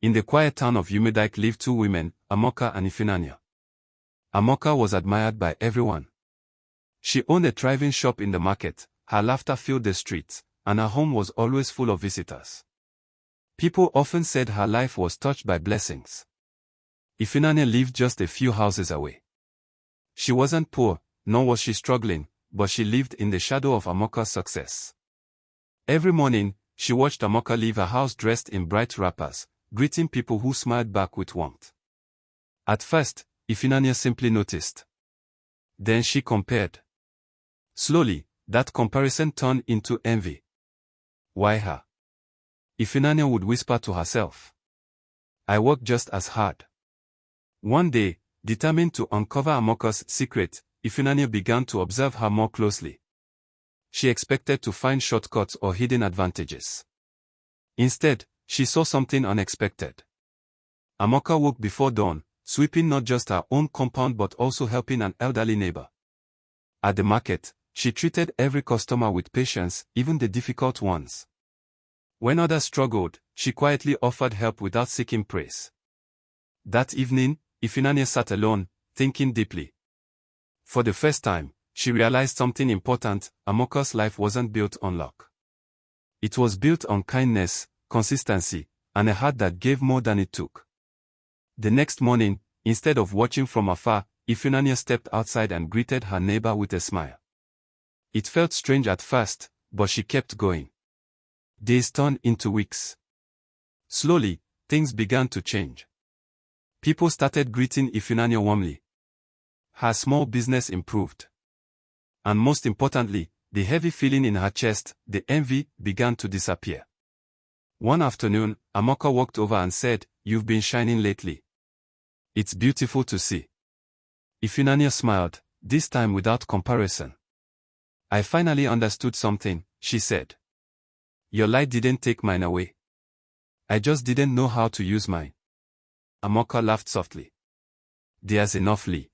In the quiet town of Umedike lived two women, Amoka and Ifunanya. Amoka was admired by everyone. She owned a thriving shop in the market, her laughter filled the streets, and her home was always full of visitors. People often said her life was touched by blessings. Ifunanya lived just a few houses away. She wasn't poor, nor was she struggling, but she lived in the shadow of Amoka's success. Every morning, she watched Amoka leave her house dressed in bright wrappers, greeting people who smiled back with warmth. At first, Ifunanya simply noticed. Then she compared. Slowly, that comparison turned into envy. Why her? Ifunanya would whisper to herself. I work just as hard. One day, determined to uncover Amoka's secret, Ifunanya began to observe her more closely. She expected to find shortcuts or hidden advantages. Instead, she saw something unexpected. Amoka woke before dawn, sweeping not just her own compound but also helping an elderly neighbor. At the market, she treated every customer with patience, even the difficult ones. When others struggled, she quietly offered help without seeking praise. That evening, Ifunanya sat alone, thinking deeply. For the first time, she realized something important: Amoka's life wasn't built on luck. It was built on kindness, consistency, and a heart that gave more than it took. The next morning, instead of watching from afar, Ifunanya stepped outside and greeted her neighbor with a smile. It felt strange at first, but she kept going. Days turned into weeks. Slowly, things began to change. People started greeting Ifunanya warmly. Her small business improved. And most importantly, the heavy feeling in her chest, the envy, began to disappear. One afternoon, Amoka walked over and said, "You've been shining lately. It's beautiful to see." Ifunanya smiled, this time without comparison. I finally understood something, she said. Your light didn't take mine away. I just didn't know how to use mine. Amoka laughed softly. There's enough light.